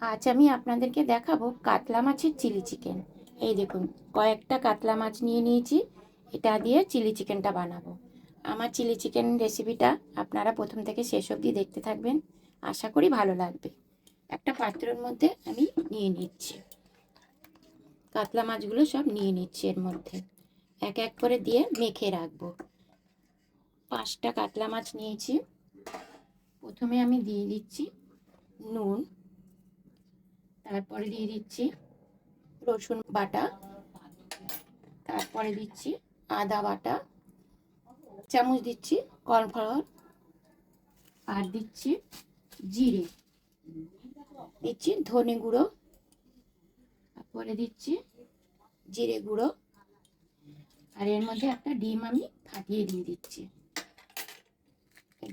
আজ আমি আপনাদেরকে দেখাবো কাতলা মাছের চিলি চিকেন। এই দেখুন, কয়েকটা কাতলা মাছ নিয়ে নিয়েছি। এটা দিয়ে চিলি চিকেনটা বানাবো। আমার চিলি চিকেন রেসিপিটা আপনারা প্রথম থেকে শেষ অবধি দেখতে থাকবেন, আশা করি ভালো লাগবে। একটা পাত্রের মধ্যে আমি নিয়ে নিচ্ছি কাতলা মাছগুলো, সব নিয়ে নিচ্ছি। এর মধ্যে এক এক করে দিয়ে মেখে রাখবো। 5টা কাতলা মাছ নিয়েছি। প্রথমে আমি দিয়ে দিচ্ছি নুন, তারপরে দিয়ে দিচ্ছি রসুন বাটা, তারপরে দিচ্ছি আদা বাটা, চামচ দিচ্ছি কর্নফ্লাওয়ার, আর দিচ্ছি জিরে, দিচ্ছি ধনে গুঁড়ো, তারপরে দিচ্ছি জিরে গুঁড়ো, আর এর মধ্যে একটা ডিম আমি ফাটিয়ে দিয়ে দিচ্ছি।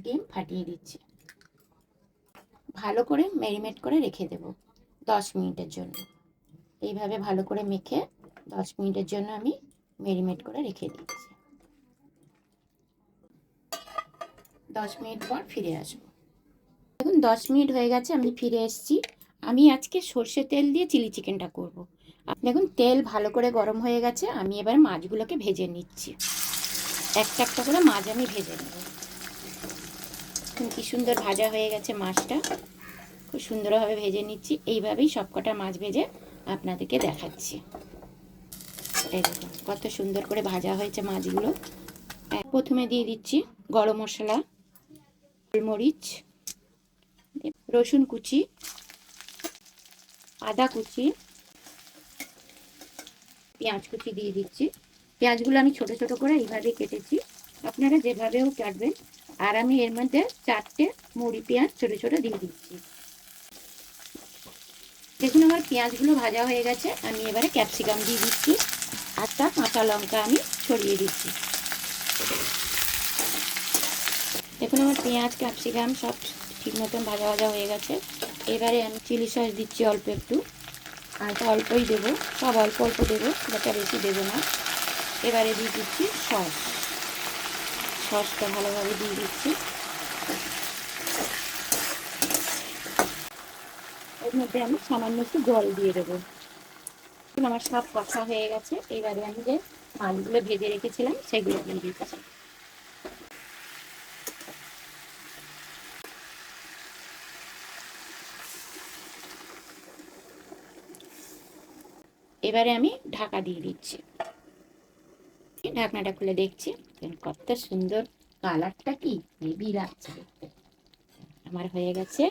ডিম ফাটিয়ে দিচ্ছি। ভালো করে ম্যারিনেট করে রেখে দেব 10 মিনিটের জন্য। এইভাবে ভালো করে মেখে 10 মিনিটের জন্য আমি ম্যারিনেট করে রেখে দিচ্ছি। 10 মিনিট পর ফিরে আসবো। দেখুন 10 মিনিট হয়ে গেছে, আমি ফিরে এসেছি। আমি আজকে সর্ষে তেল দিয়ে চিলি চিকেনটা করব। দেখুন তেল ভালো করে গরম হয়ে গেছে। আমি এবার মাছগুলোকে ভেজে নিচ্ছি। একটা একটা করে মাছ আমি ভেজে নেব। কি সুন্দর ভাজা হয়ে গেছে মাছটা, খুব সুন্দরভাবে ভেজে নিচ্ছি। এইভাবেই সবকটা মাছ ভেজে আপনাদেরকে দেখাচ্ছি। এই দেখুন কত সুন্দর করে ভাজা হয়েছে মাছগুলো। প্রথমে দিয়ে দিচ্ছি গরম মশলা, গোলমরিচ, রসুন কুচি, আদা কুচি, পেঁয়াজ কুচি দিয়ে দিচ্ছি। পেঁয়াজগুলো আমি ছোট ছোট করে এইভাবে কেটেছি, আপনারা যেভাবেও কাটবেন। আর আমি এর মধ্যে 4টে মুড়ি পেঁয়াজ ছোট ছোট দিয়ে দিচ্ছি। দেখুন আমার পেঁয়াজগুলো ভাজা হয়ে গেছে। আমি এবারে ক্যাপসিকাম দিয়ে দিচ্ছি, আটটা কাঁচা লঙ্কা আমি ছড়িয়ে দিচ্ছি। দেখুন আমার পেঁয়াজ ক্যাপসিকাম সব ঠিক মতন ভাজা ভাজা হয়ে গেছে। এবারে আমি চিলি সস দিচ্ছি অল্প একটু, আর অল্পই দেবো, সব অল্প অল্প দেবো, সেটা বেশি দেবো না। এবারে দিয়ে দিচ্ছি সসটা ভালোভাবে দিয়ে দিচ্ছি। এর মধ্যে আমি সামান্য একটু জল দিয়ে দেবো। আমার সব কষা হয়ে গেছে। এবারে আমি যে মাছগুলো ভেজে রেখেছিলাম সেগুলো দিয়ে দিচ্ছি। এবারে আমি ঢাকা দিয়ে দিচ্ছি। ঢাকনাটা খুলে দেখছি কত সুন্দর কালারটা, কি হেভি লাগছে দেখতে। আমার হয়ে গেছে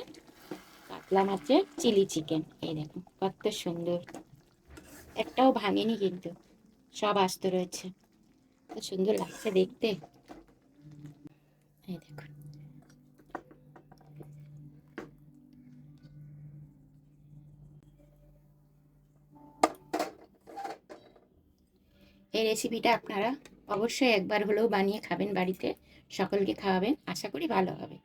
কাতলা মাছের চিলি চিকেন। এই দেখুন কত সুন্দর, একটাও ভাঙেনি কিন্তু, সব আস্ত রয়েছে। কত সুন্দর লাগছে দেখতে। এই দেখুন এই রেসিপিটা আপনারা অবশ্যই একবার হলেও বানিয়ে খাবেন, বাড়িতে সকলকে খাওয়াবেন, আশা করি ভালো হবে।